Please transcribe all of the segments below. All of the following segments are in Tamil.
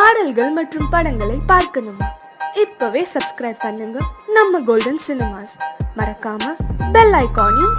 பாடல்கள் மற்றும் படங்களை பார்க்கணுமா? இப்பவே சப்ஸ்கிரைப் பண்ணுங்க நம்ம கோல்டன் சினிமாஸ். மறக்காம பெல் ஐகானையும்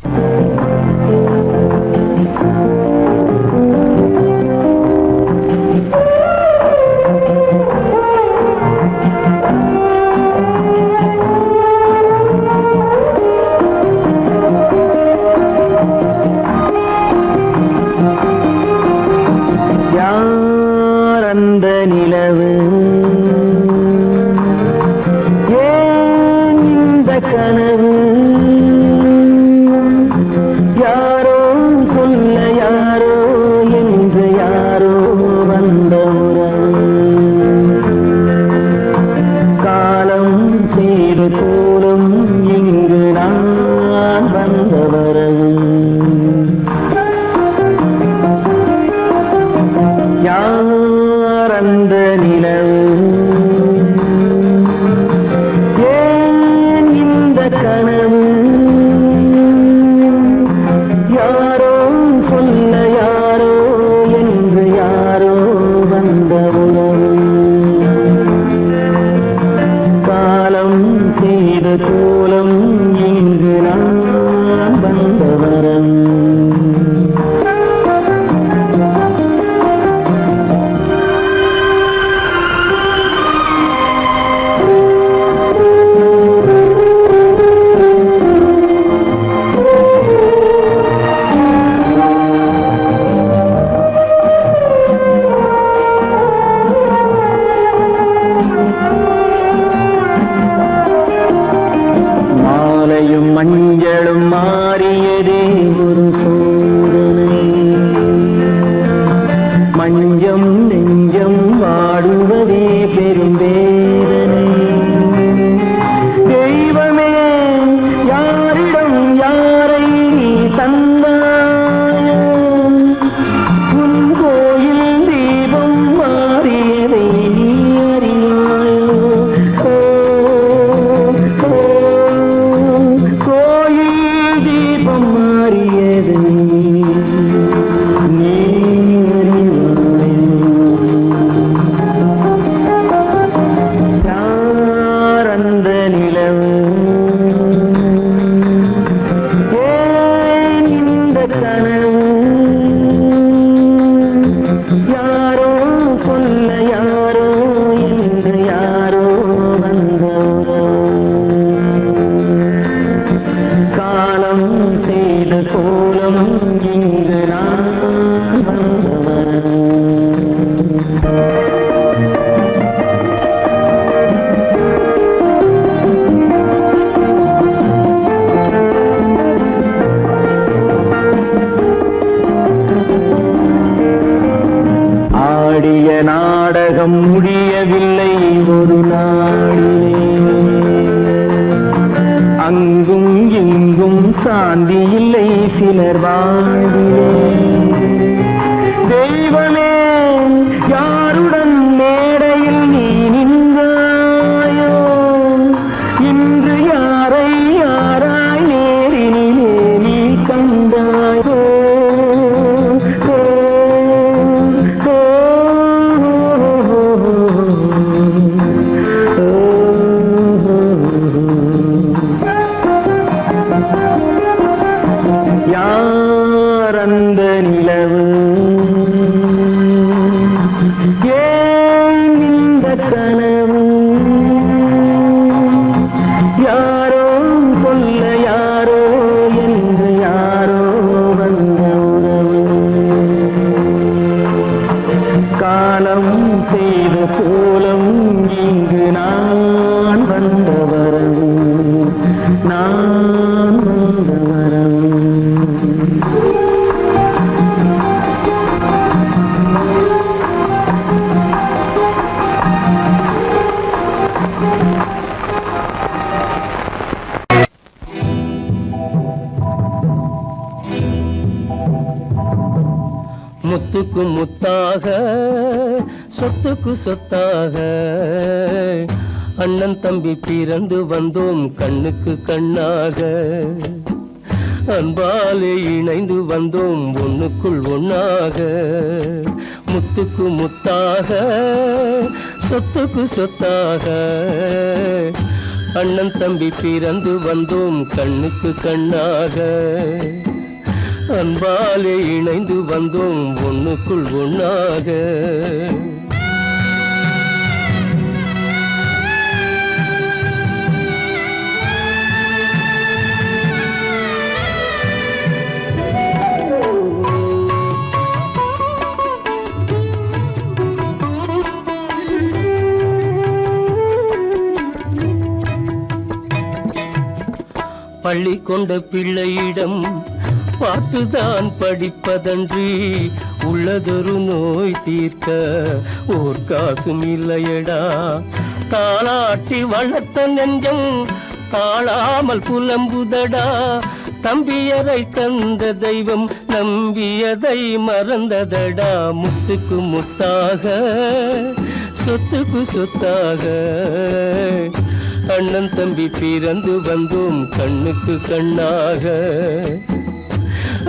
மஞ்சளும் மாறியதே ஒரு சோதனை. மஞ்சம் நெஞ்சம் வாடுவதே பெரும் வேதனை. தெய்வமே யாரிடம் யாரை தந்தாயோ, உன் கோயில் தீபம் மாறியதை நீ அறியாயோ. நாடகம் முடியவில்லை ஒரு நாளிலே, அங்கும் இங்கும் சாந்தி இல்லை சிலர் வாழ்விலே. தெய்வமே யாருடன் மேடையில் நீ நின்றாயோ, இன்று யாரை யாராய் நேரினிலே நீ கண்டாயோ. அந்த நிலவு ஏன் இந்த கனவு, யாரோ சொல்ல யாரோ என்று யாரோ வந்த உறவு. காலம் செய்த கோலம் இங்கு நான் வந்த வரவு, நான் வந்த வரவு. முத்துக்கு முத்தாக சொத்துக்கு சொத்தாக அண்ணன் தம்பி பிறந்து வந்தோம் கண்ணுக்கு கண்ணாக. அன்பாலே இணைந்து வந்தோம் ஒண்ணுக்குள் ஒண்ணாக. முத்துக்கு முத்தாக சொத்துக்கு சொத்தாக அண்ணன் தம்பி பிறந்து வந்தோம் கண்ணுக்கு கண்ணாக அன்பாலே இணைந்து வந்தோம் ஒண்ணுக்குள் ஒண்ணாக பள்ளி கொண்ட பிள்ளையிடம் பார்த்துதான் படிப்பதன்றி உள்ளதொரு நோய் தீர்க்க ஓர் காசும் இல்லையடா தாளாட்டி வளர்த்த நெஞ்சம் தாழாமல் புலம்புதடா தம்பியரை தந்த தெய்வம் நம்பியதை மறந்ததடா முத்துக்கு முத்தாக சொத்துக்கு சொத்தாக அண்ணன் தம்பி பிறந்து வந்தோம் கண்ணுக்கு கண்ணாக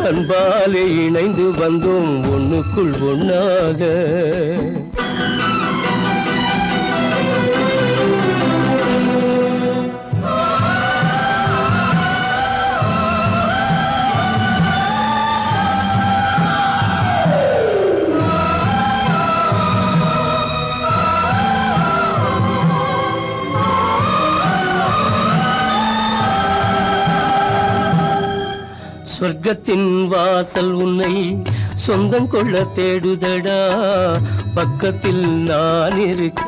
அன்பாலே இணைந்து வந்தோம் ஒண்ணுக்குள் ஒண்ணாக சொர்க்கத்தின் வாசல் உன்னை சொந்தம் கொள்ள தேடுதடா பக்கத்தில் நான் இருக்க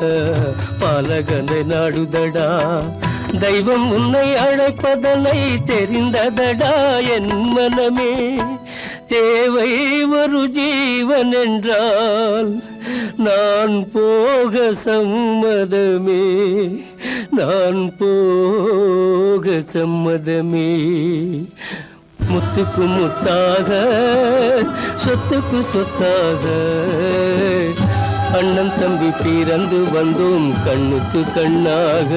பாலகனை நாடுதடா தெய்வம் உன்னை அழைப்பதனை தெரிந்ததடா என் மனமே தேவை ஒரு ஜீவன் என்றால் நான் போக சம்மதமே நான் போக சம்மதமே முத்துக்கு முத்தாக சொத்துக்கு சொத்தாக அண்ணன் தம்பி பிறந்து வந்தோம் கண்ணுக்கு கண்ணாக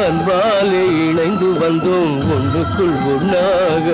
அன்பாலே இணைந்து வந்தோம் ஒன்றுக்குள் ஒண்ணாக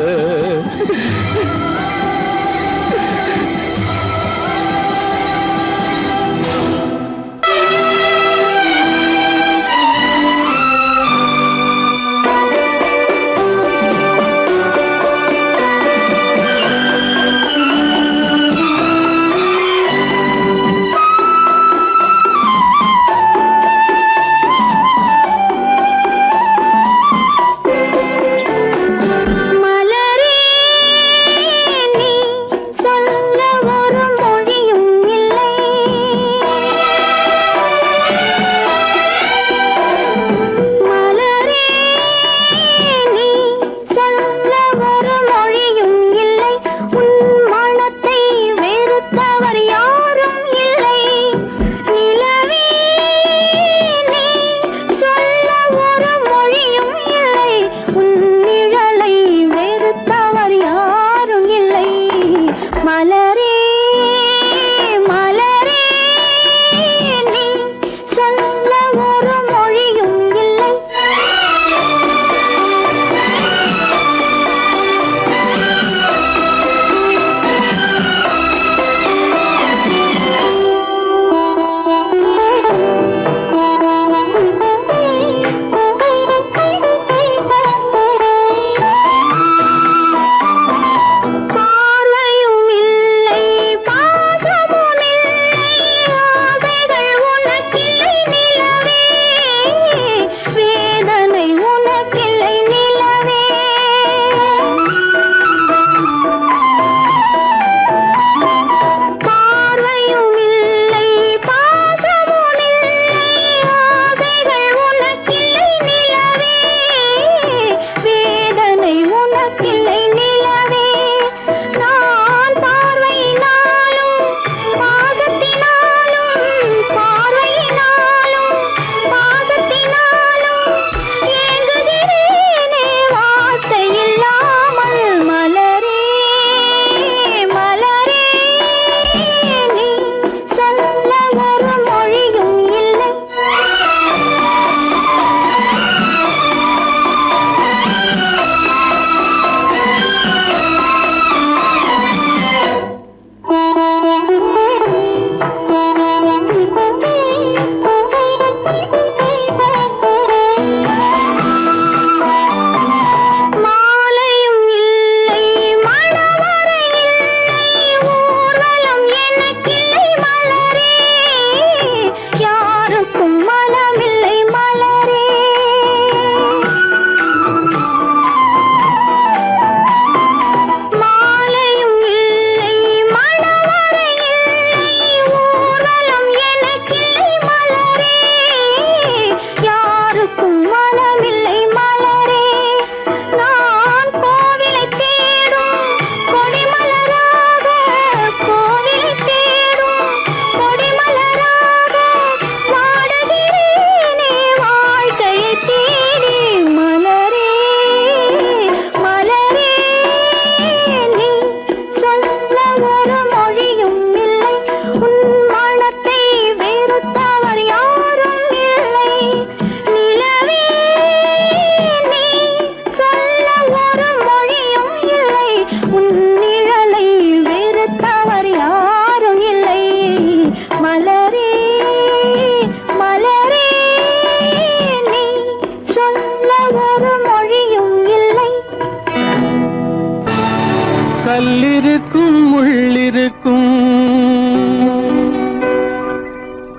கல்லிருக்கும் முள்ளிருக்கும்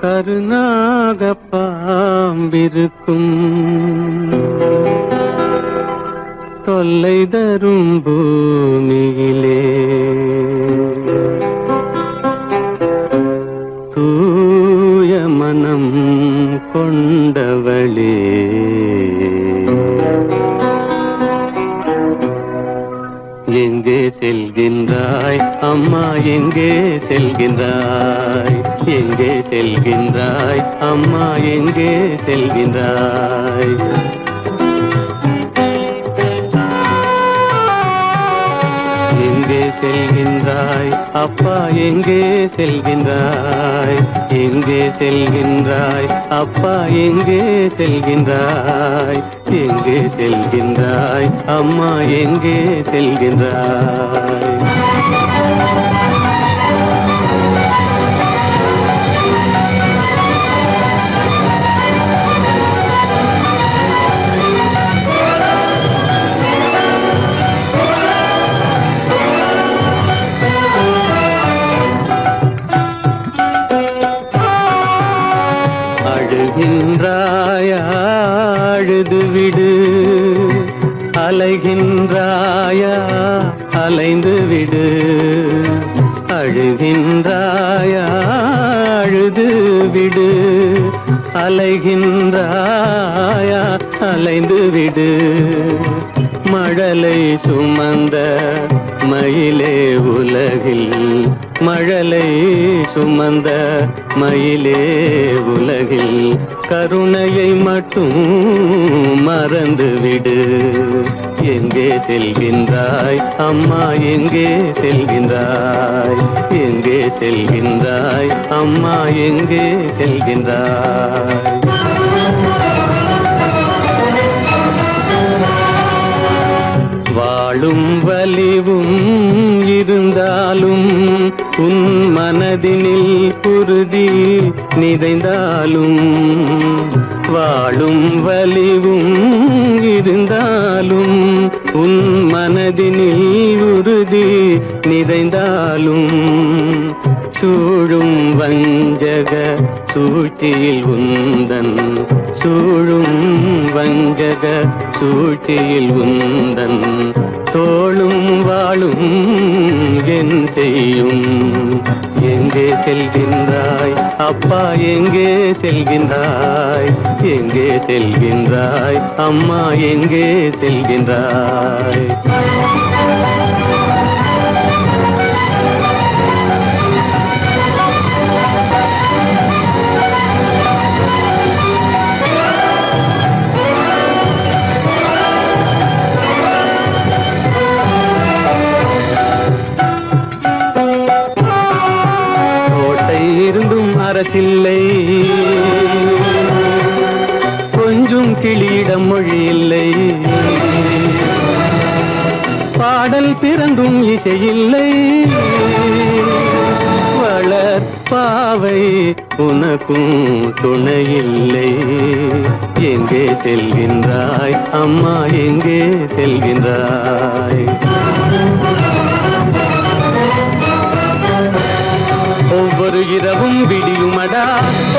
கருநாக பாம்பிருக்கும் தொல்லை தரும் பூமியிலே தூய மனம் கொண்டவளே எங்கே செல்கின்றாய் அம்மா எங்கே செல்கின்றாய் எங்கே செல்கின்றாய் அம்மா எங்கே செல்கின்றாய் எங்கே செல்கின்றாய் அப்பா எங்கே செல்கின்றாய் எங்கே செல்கின்றாய் அப்பா எங்கே செல்கின்றாய் எங்கே செல்கின்றாய் அம்மா எங்கே செல்கின்றாய் அழுகின்றாயா அழுது விடு அலைகின்றாயா அலைந்து விடு அழுகின்றாயா அழுது விடு அலைகின்றாயா அலைந்து விடு மழலை சுமந்த மயிலே உலகில் மழலை சுமந்த மயிலே உலகில் கருணையை மட்டும் மறந்துவிடு எங்கே செல்கின்றாய் அம்மா எங்கே செல்கின்றாய் எங்கே செல்கின்றாய் அம்மா எங்கே செல்கின்றாய் வாழும் வலிவும் இருந்தாலும் உன் மனதினில் குருதி நிறைந்தாலும் வாழும் வலிவும் இருந்தாலும் உன் மனதினில் உறுதி நிறைந்தாலும் சூழும் வஞ்சக சூழ்ச்சியில் உந்தன் சூழும் வஞ்சக சூழ்ச்சியில் உந்தன் தோளும் வாழும் என் செய்யும் எங்கே செல்கின்றாய் அப்பா எங்கே செல்கின்றாய் எங்கே செல்கின்றாய் அம்மா எங்கே செல்கின்றாய் அரசில்லை கொஞ்சம் கிளியிடம் மொழி இல்லை பாடல் பிறந்தும் இசையில்லை வளர் பாவை உனக்கும் துணையில்லை எங்கே செல்கின்றாய் அம்மா எங்கே செல்கின்றாய் ஒவ்வொரு இரவும் விடியுமடா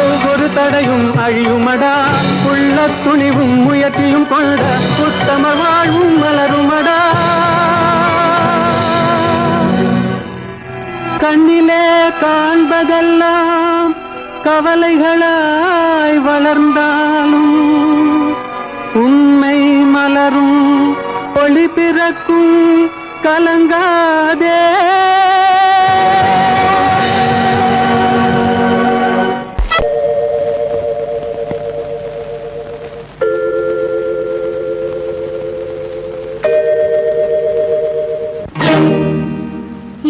ஒவ்வொரு தடையும் அழியுமடா உள்ள துணிவும் முயற்சியும் கொண்ட உத்தம வாழ்வும் மலருமடா கண்ணிலே காண்பதெல்லாம் கவலைகளாய் வளர்ந்தாலும் உண்மை மலரும் ஒளி பிறக்கும் கலங்காதே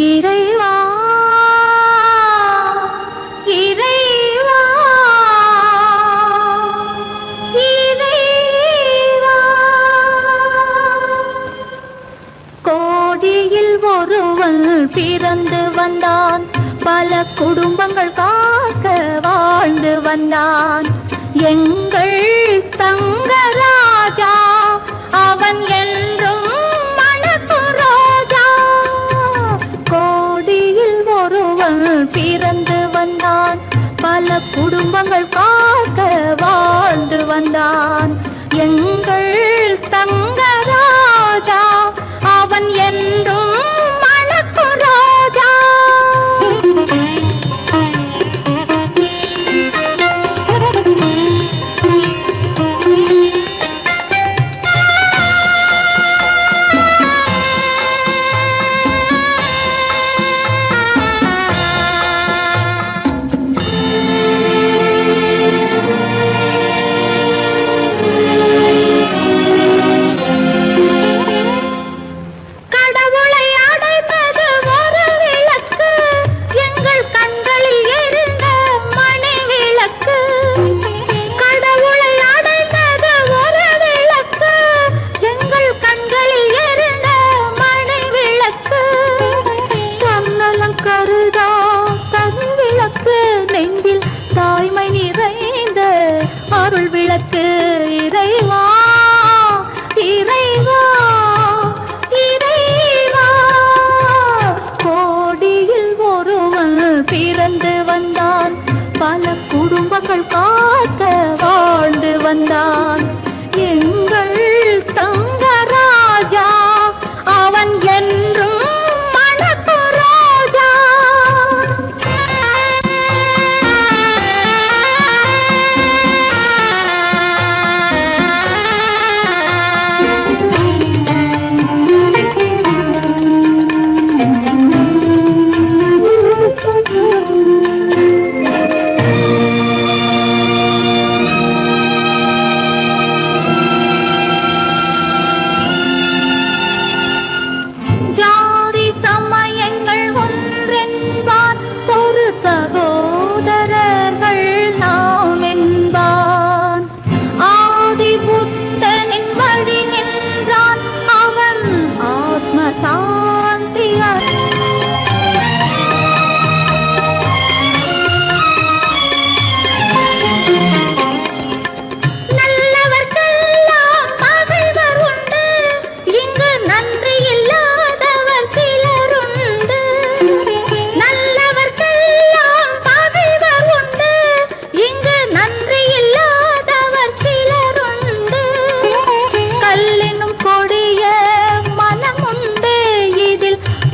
இறைவா இறைவா இறைவா கோடியில் ஒருவன் பிறந்து வந்தான் பல குடும்பங்கள் காக்க வாழ்ந்து வந்தான் எங்கள் தங்கராஜா அவன் என்றும் மணக்கும் ரோஜா குடும்பங்கள் காக்க வாழ்ந்து வந்தான் எங்கள் தங்கராஜா அவன் என்றும் மணக்கும் ராஜா. இறைவா இறைவா இறைவா கோடியில் ஒருவன் பிறந்து வந்தான் பல குடும்பங்கள் காக்க வாழ்ந்து வந்தான் எங்கள் தங்கராஜா அவன் என்றும் மணக்கும் ராஜா.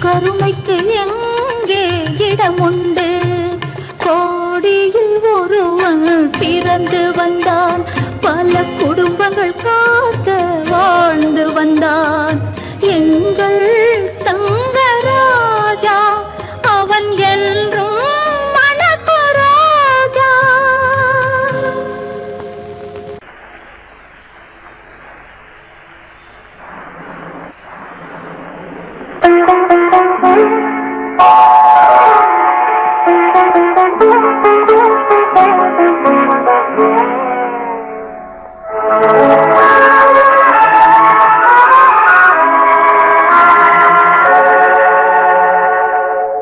கருமைக்கு எங்கே இடமுண்டு கோடியில் ஒருவன் பிறந்து வந்தான் பல குடும்பங்கள் காக்க வாழ்ந்து வந்தான் எங்கள் தங்கராஜா அவன் என்றும் மணக்கும் ராஜா.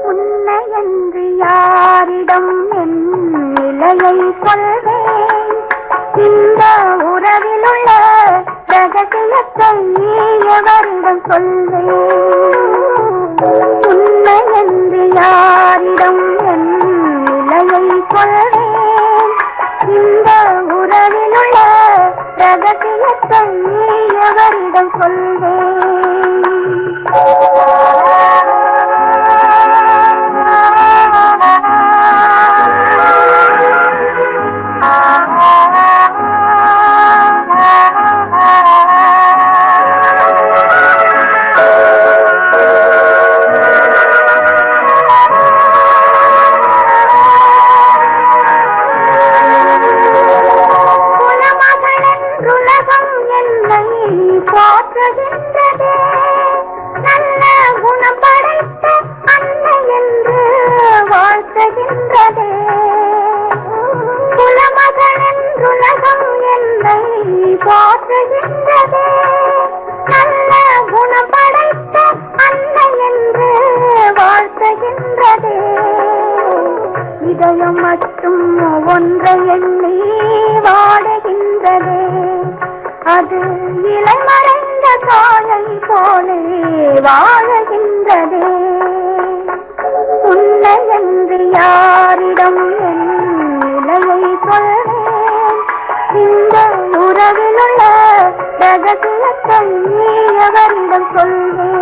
உன்னையன்று யாரிடம் என் நிலையை சொல்வேன் இந்த உறவிலுள்ள ரகசியத்தை எவரிடம் சொல்வேன் உன்னையன்று யாரிடம் என் நிலையை சொல்வேன் இந்த உறவிலுள்ள ரகசியத்தை எவரிடம் சொல்வேன் போற்றுகின்றதே நல்ல குணம் படைத்த அன்னை என்று வாழ்த்துகின்றதே குலமகள் என்றுலகம் என்னை போற்றுகின்றதே நல்ல குணம் படைத்த அன்னை என்று வாழ்த்துகின்றதே இதயம் மட்டும் ஒன்றை எண்ணி வாடுகின்றதே அது இளமறைந்த காலை போலே வாழுகின்றதே உன்னை என்று யாரிடம் என் நிலையை ரகசியத்தை அவரிடம் சொல்வேன்.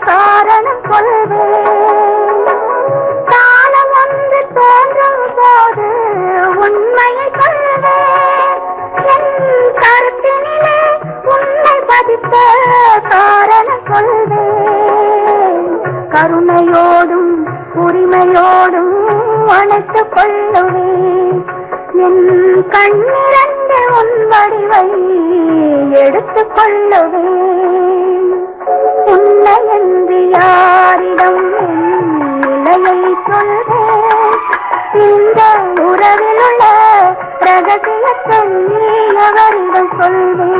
காரணம் சொல்வேன். காலம் வந்து தோன்றும் போது உண்மையை சொல்வேன். என் கருத்தினிலே உண்மை பதித்த காரணம் சொல்வேன். கருணையோடும் உரிமையோடும் அணைத்துக் கொள்ளுவேன். என் கண்ணிரண்டு உன் வடிவை எடுத்துக் கொள்ளுவேன். உன்னை என்று யாரிடம் நிலையை சொல்வேன். இந்த உறவில் உள்ள ரகசியத்தை அவரிடம் சொல்வேன்.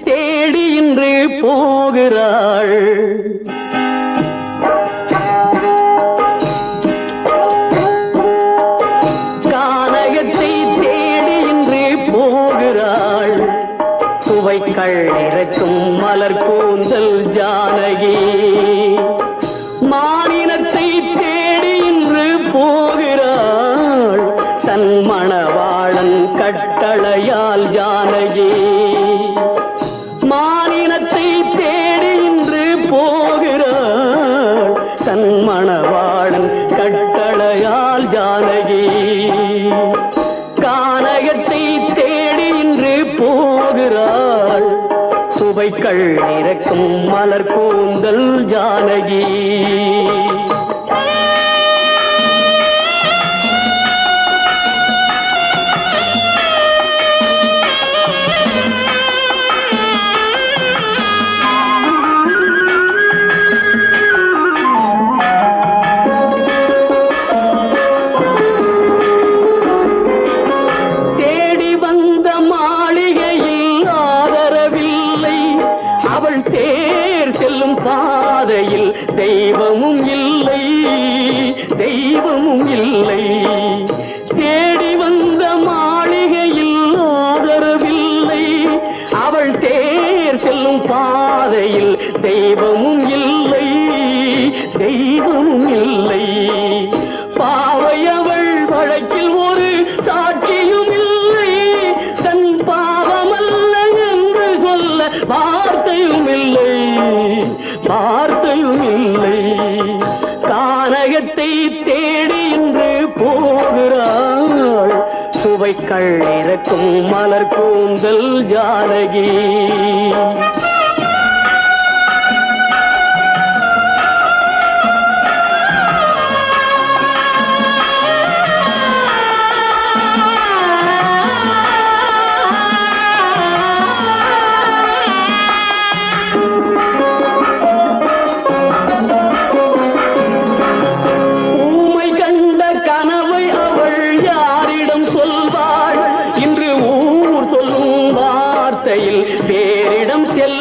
தேடி இன்று போகிறாள். கானகத்தை தேடி இன்று போகிறாள். சுவைக்கள் இறக்கும் மலர் கூந்தல் ஜானகி. மானினத்தை தேடி இன்று போகிறாள். தன் மணவாளன் கட்டளையால் ஜானகி. மானினத்தை தேடி இன்று போகிறாள். தன் மணவாளன் கட்டளையால் ஜானகி. கானகத்தை தேடி இன்று போகிறாள். சுவைக்கள் இறக்கும் மலர் கூந்தல் ஜானகி. பாதையில் தெய்வமும் இல்லை, தெய்வமும் இல்லை. தேடி வந்த மாளிகையில் ஆதரவில்லை. அவள் தேர் செல்லும் பாதையில் தெய்வமும் இல்லை, தெய்வமும் இல்லை. பாவை அவள் வழக்கில் ஒரு சாட்சியும் இல்லை. தன் பாவமல்ல என்று சொல்ல வார்த்தையும் இல்லை, வார்த்தையும் இல்லை. கானகத்தை தேடி இன்று போகிறாள். சுவைக்கள் இறக்கும் மலர் கூந்தல் ஜானகி. வேறிடம் செல்ல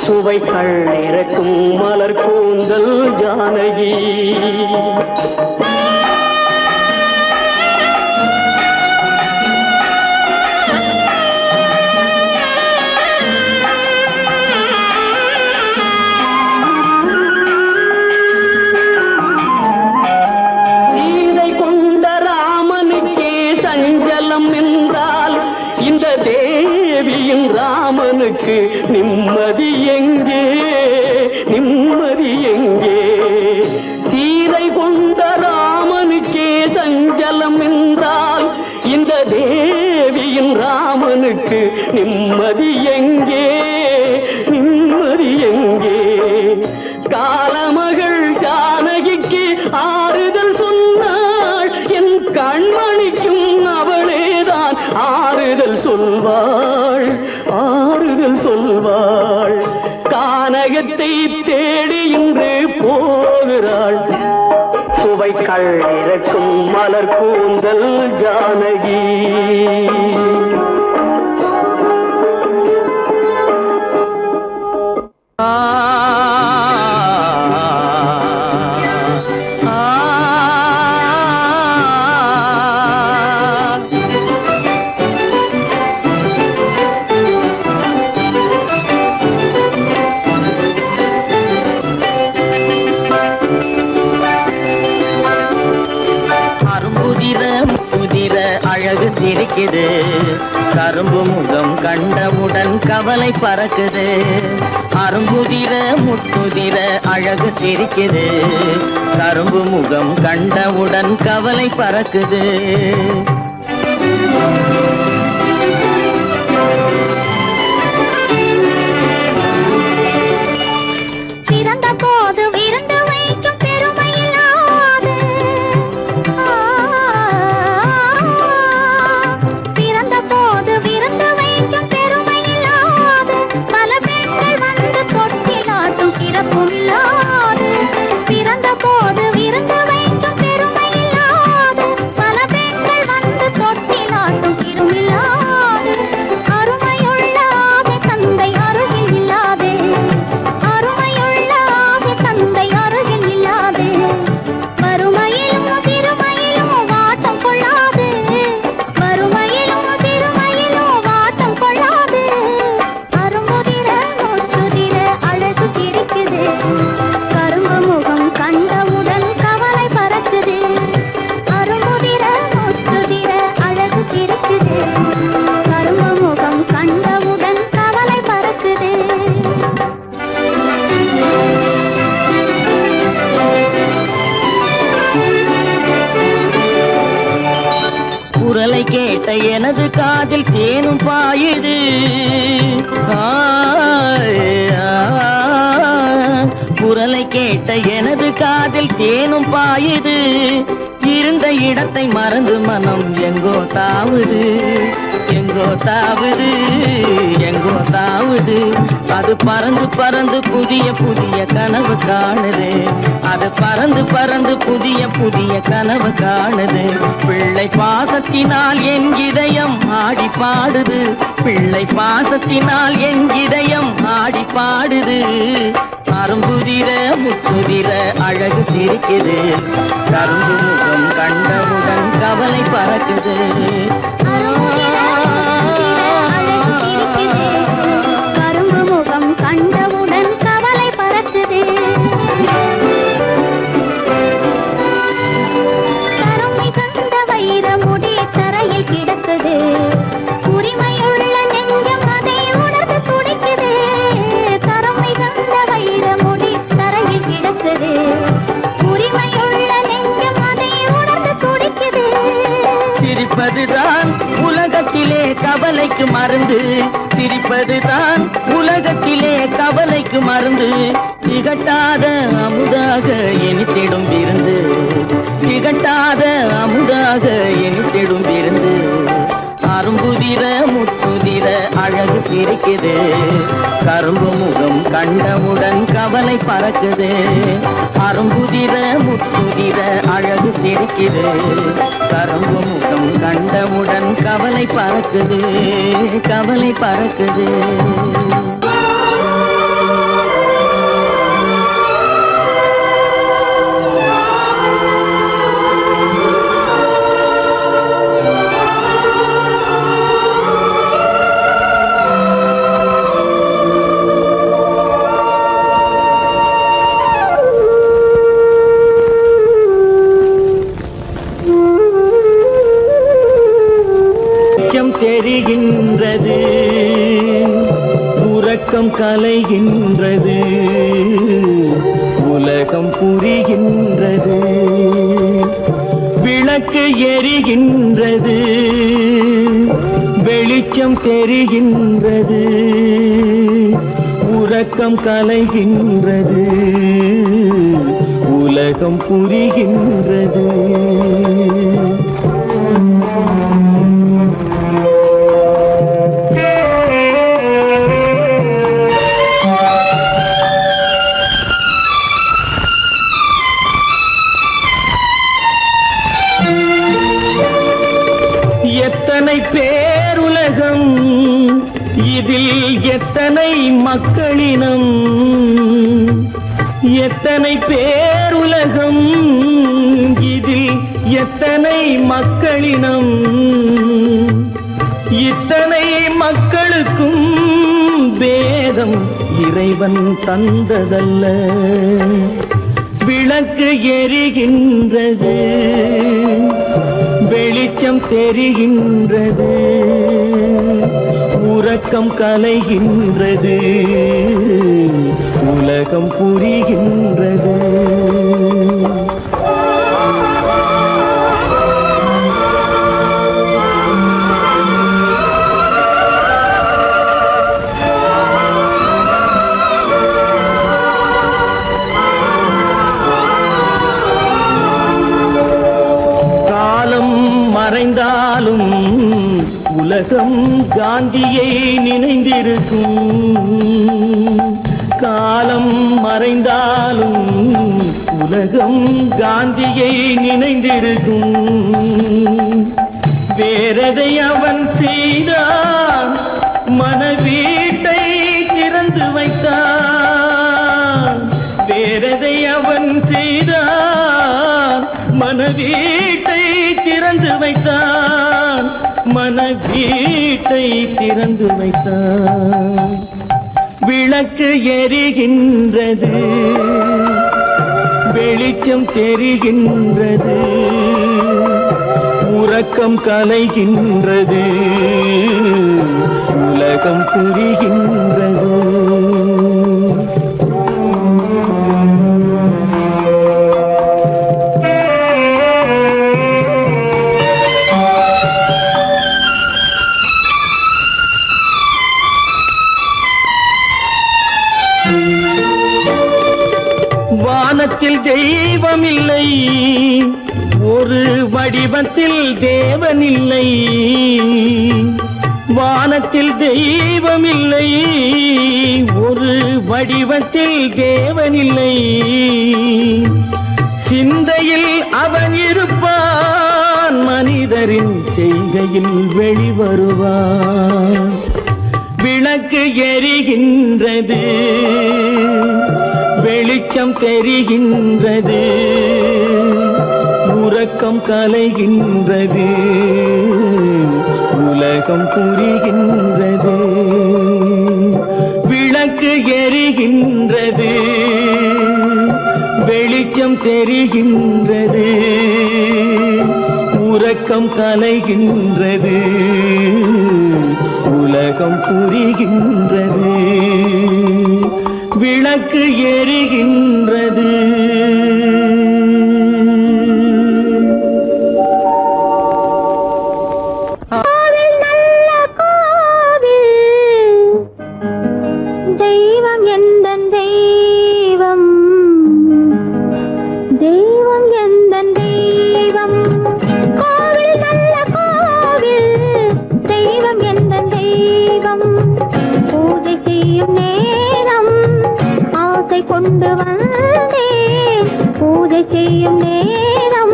சுவைகள் இறக்கும் மலர் கூந்தல் ஜானகி. சீதை கொண்ட ராமனுக்கே சஞ்சலம் என்றால் இந்த தேவியின் ராமனுக்கு நிம்மதி எங்கே, நிம்மதி எங்கே? சீதை கொண்ட ராமனுக்கே சஞ்சலம் என்றால் இந்த தேவியின் ராமனுக்கு நிம்மதி எங்கே, நிம்மதி எங்கே? காலமகள் ஜானகிக்கு ஆறுதல் சொன்னாள், என் கண்மணிக்கும் அவளேதான் ஆறுதல் சொல்வாள், ஆறுதல் சொல்வாள். கானகத்தை தேடி இன்று போகிறாள், சுவைகள் இறக்கும் மலர் கூந்தல் ஜானகி. அழகு சிரிக்குது, கரும்பு முகம் கண்டவுடன் கவலை பறக்குது. அரும்புதிர முத்துதிர அழகு சிரிக்குது, கரும்பு முகம் கண்டவுடன் கவலை பறக்குது. பிறந்த போது விருந்து வைக்கும் பெருமையில்லாது, பிறந்த போது விருந்து வைக்கும் பெருமையில்லாது, பல பெண்கள் வந்து தொட்டி நாட்டும் சிறப்பும் இல்லாது. பிறந்த போது விருந்து வைக்கும் பெருமையில்லாது, பல பெண்கள் வந்து தொட்டி நாட்டும் சிறுமில்லாது. அருமையுள்ள ஆவி தந்தை அருகில் இல்லாதே, அருமையுள்ள ஆவி தந்தை அருகில் இல்லாதே. வறுமையிலும் சிறுமையிலும் வாட்டம் கொள்ளாது, வறுமையிலும் சிறுமையிலும் வாட்டம் கொள்ளாது. அரும்புதிர முத்துதிர அழகு சிரிக்குது, கரும்பு முகம் கண்டவுடன் கவலை பறக்குது. அரும்புதிர முத்துதிர அழகு சிரிக்குது, கரும்பு முகம் கண்டவுடன் கவலை பறக்குது. குரலை கேட்ட எனது காதில் தேனும் பாயுது. குரலை கேட்ட எனது காதில் தேனும் பாயுது. இருந்த இடத்தை மறந்து மனம் எங்கோ தாவுது, எங்கோ தாவுது, எங்கோ தாவுது. அது பறந்து பறந்து புதிய புதிய கனவு காணுது, அது பறந்து பறந்து புதிய புதிய கனவு காணுது. பிள்ளை பாசத்தினால் என் இதயம் ஆடி பாடுது, பிள்ளை பாசத்தினால் என் இதயம் ஆடி பாடுது. அரும்புதிர முத்துதிர அழகு சிரிக்குது, கரும்பு முகம் கண்டவுடன் கவலை பறக்குது. கரும்பு முகம் கண்டவுடன் கவலை பறக்குது. கரம் மிகுந்த வைர முடி தரையில் கிடக்குது, உரிமையுள்ள நெஞ்சம் அதை உணர்ந்து துடிக்குது. கரம் மிகுந்த வைர முடி தரையில் கிடக்குது, உரிமையுள்ள நெஞ்சம் அதை உணர்ந்து துடிக்குது. சிரிப்பதுதான் உலகத்திலே கவலைக்கு மருந்து, சிரிப்பதுதான் உலகத்திலே கவலைக்கு மருந்து. திகட்டாத அமுதாக இனித்திடும் விருந்து, திகட்டாத அமுதாக இனித்திடும் விருந்து. அரும்புதிர முத்துதிர அழகு சிரிக்குது, கரும்பு முகம் கண்டவுடன் கவலை பறக்குது. அரும்புதிர முத்துதிர அழகு சிரிக்குது, கரும்பு முகம் கண்டவுடன் கவலை பறக்குது, கவலை பறக்குது. உறக்கம் கலைகின்றது உலகம் புரிகின்றது விளக்கு எரிகின்றது வெளிச்சம் தெரிகின்றது உறக்கம் கலைகின்றது உலகம் புரிகின்றது எத்தனை பேருலகம் இதில் எத்தனை மக்களினம் எத்தனை பேருலகம் இதில் எத்தனை மக்களினம் இத்தனை மக்களுக்கும் வேதம் இறைவன் தந்ததல்ல விளக்கு எரிகின்றது வெளிச்சம் தெரிகின்றது உறக்கம் கலைகின்றது உலகம் புரிகின்றது மறைந்தாலும் உலகம் காந்தியை நினைந்திருக்கும் காலம் மறைந்தாலும் உலகம் காந்தியை நினைந்திருக்கும் வேறதை அவன் செய்தான் மனவீட்டை திறந்து வைத்தான் வேறதை அவன் செய்தான் மனவீட்டை திறந்து வைத்தான் மனவீட்டை திறந்து வைத்தான் விளக்கு எரிகின்றது வெளிச்சம் தெரிகின்றது உறக்கம் கலைகின்றது உலகம் புரிகின்றது வானத்தில் தெய்வம் இல்லை ஒரு வடிவத்தில் தேவன் இல்லை வானத்தில் தெய்வம் இல்லை ஒரு வடிவத்தில் தேவன் இல்லை சிந்தையில் அவன் இருப்பான் மனிதரின் செய்கையில் வெளிவருவான் விளக்கு எரிகின்றது வெளிச்சம் தெரிகின்றது உறக்கம் கலைகின்றது உலகம் புரிகின்றது விளக்கு எரிகின்றது வெளிச்சம் தெரிகின்றது உறக்கம் கலைகின்றது உலகம் புரிகின்றது விளக்கு எரிகின்றது கோவில் நல்ல கோவில் தெய்வம் எந்தன் தெய்வம் தெய்வம் எந்தன் தெய்வம் கோவில் நல்ல கோவில் தெய்வம் எந்தன் தெய்வம் பூஜை செய்யும் நேரம் ஆசை கொண்டு வந்தேன் பூஜை செய்யும் நேரம்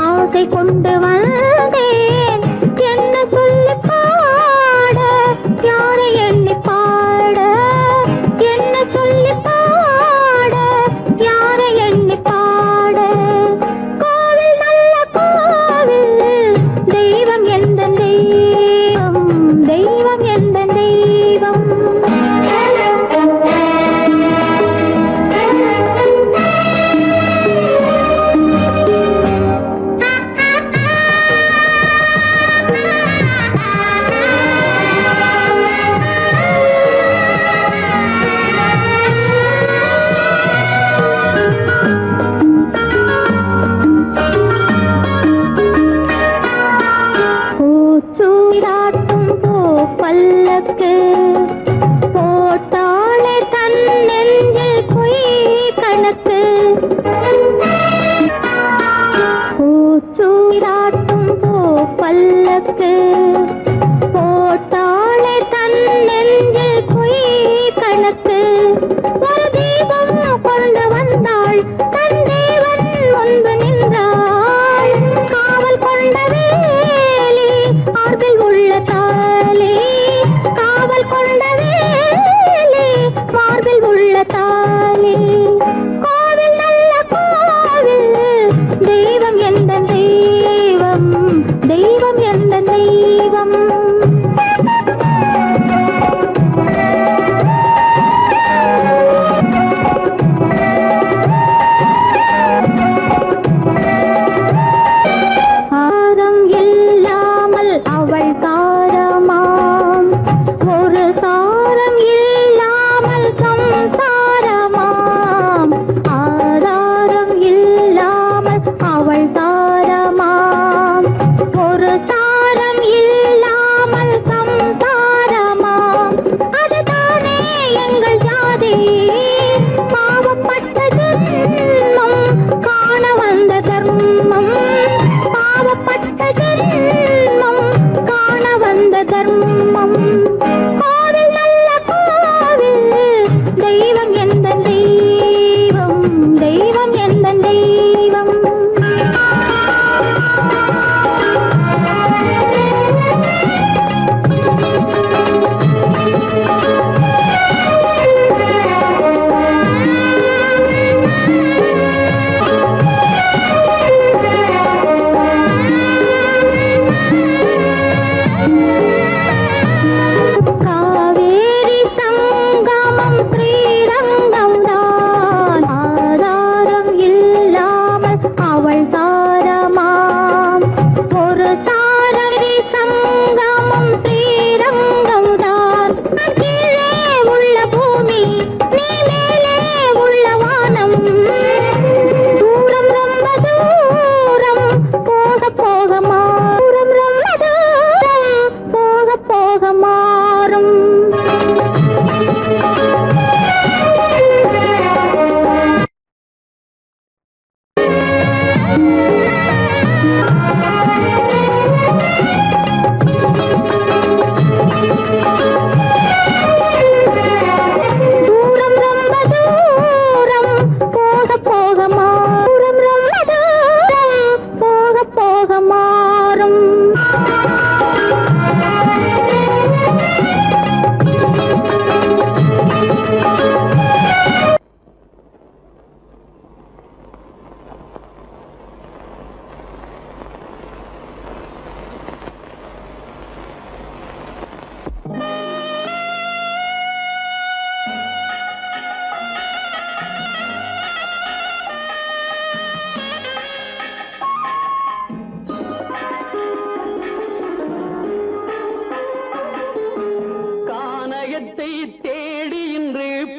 ஆசை கொண்டு வந்தேன் என்ன சொல்லி பாட யாரை எண்ணி பாட என்ன சொல்லி பாட யாரை எண்ணி பாட கோவில் நல்ல கோவில் தெய்வம் எந்த தெய்வம் தெய்வம் எந்த தெய்வம்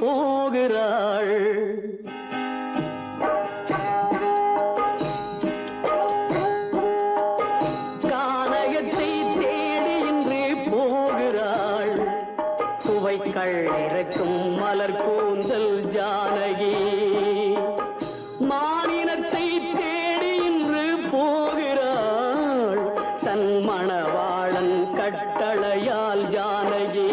போகிறாள். கானகத்தை தேடி இன்று போகிறாள். சுவைக்கள் இறக்கும் மலர் கூந்தல் ஜானகி. மானினத்தை தேடி இன்று போகிறாள். தன் மணவாளன் கட்டளையால் ஜானகி.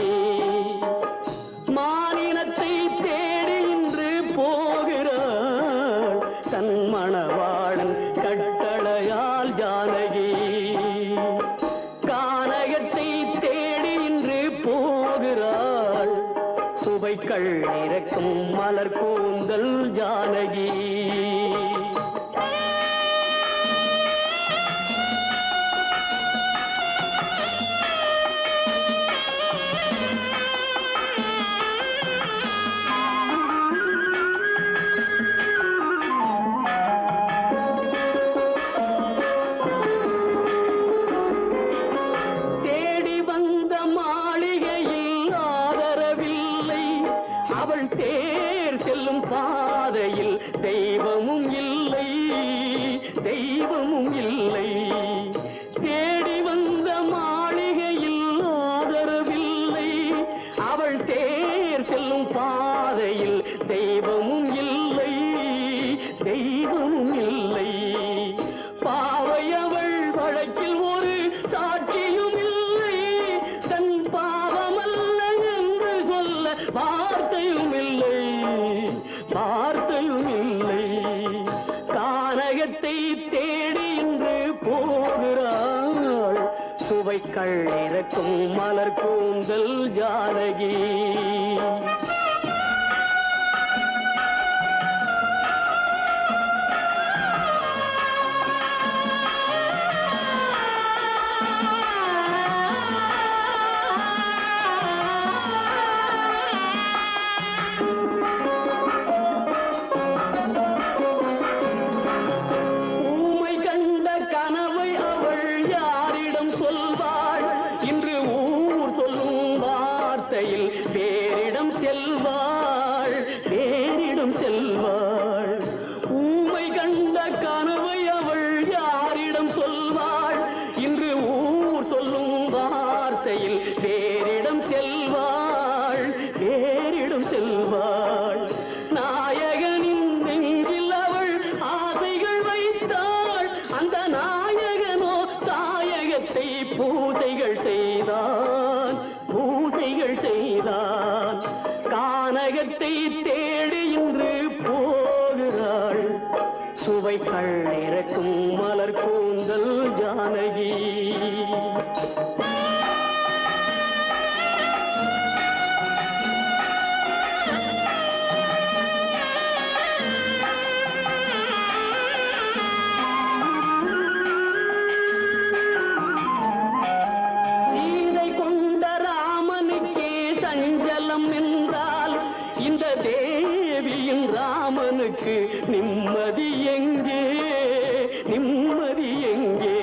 மானினத்தை தேடி இன்று போகிறாள். தன் மணவாளன் கட்டளையால் ஜானகி. கானகத்தை தேடி இன்று போகிறாள். சுவைக்கள் இறக்கும் மலர் கூந்தல் ஜானகி. தேடி வந்த மாளிகையில் ஆதரவில்லை. அவள் தேர் செல்லும் பாதையில் தெய்வமும் இல்லை, தெய்வமும் இல்லை. தேடி வந்த மாளிகையில் ஆதரவில்லை. அவள் தேர் செல்லும் பாதையில் தெய்வமும் இல்லை, தெய்வமும் இல்லை. பாவை அவள் வழக்கில் ஒரு சாட்சியும் இல்லை. தன் பாவமல்ல என்று சொல்ல வார்த்தையும் இல்லை, வார்த்தையும் இல்லை. கானகத்தை தேடி இன்று போகிறாள். சுவைக்கள் இறக்கும் மலர் கூந்தல் ஜானகி. ஊமை கண்ட கனவை அவள் யாரிடம் சொல்வாள்? இன்று ஊர் சொல்லும் வார்த்தையில் வேறிடம் செல்வாள், வேறிடம் செல்வாள். ஊமை கண்ட கனவை அவள் யாரிடம் சொல்வாள்? இன்று ஊர் சொல்லும் வார்த்தையில் வேறிடம் செல்வாள், வேறிடம் செல்வாள். நாயகனின் நெஞ்சில் அவள் ஆசைகள் வைத்தாள். அந்த நாயகனோ தாயகத்தை பூசைகள் செய்தான், பூசைகள் செய்தான். கானகத்தை தேடி இன்று போகிறாள். சுவைக்கள் இறக்கும் மலர் கூந்தல் ஜானகி. சீதை கொண்ட ராமனுக்கே சஞ்சலம் என்றால் இந்த தேவியின் ராமனுக்கு நிம்மதி எங்கே, நிம்மதி எங்கே?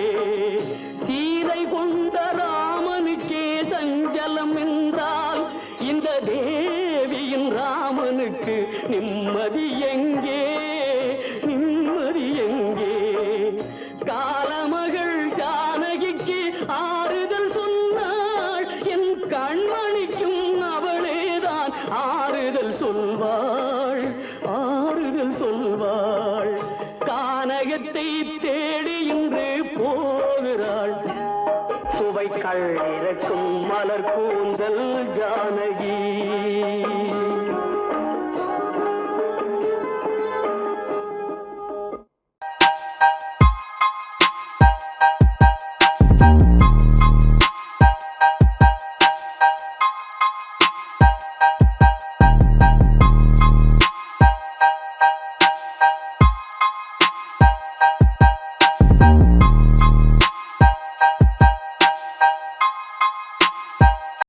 சீதை கொண்ட ராமனுக்கே சஞ்சலம் என்றால் இந்த தேவியின் ராமனுக்கு நிம்மதி எங்கே, நிம்மதி எங்கே? காலமகள் ஜானகிக்கு ஆறுதல் சொன்னாள். என் கண்மணிக்கும் அவளேதான் ஆறுதல் சொல்வாள், ஆறுதல் சொல்வாள். கானகத்தை தேடி இன்று போகிறாள். சுவைக்கள் இறக்கும் மலர் கூந்தல் ஜானகி.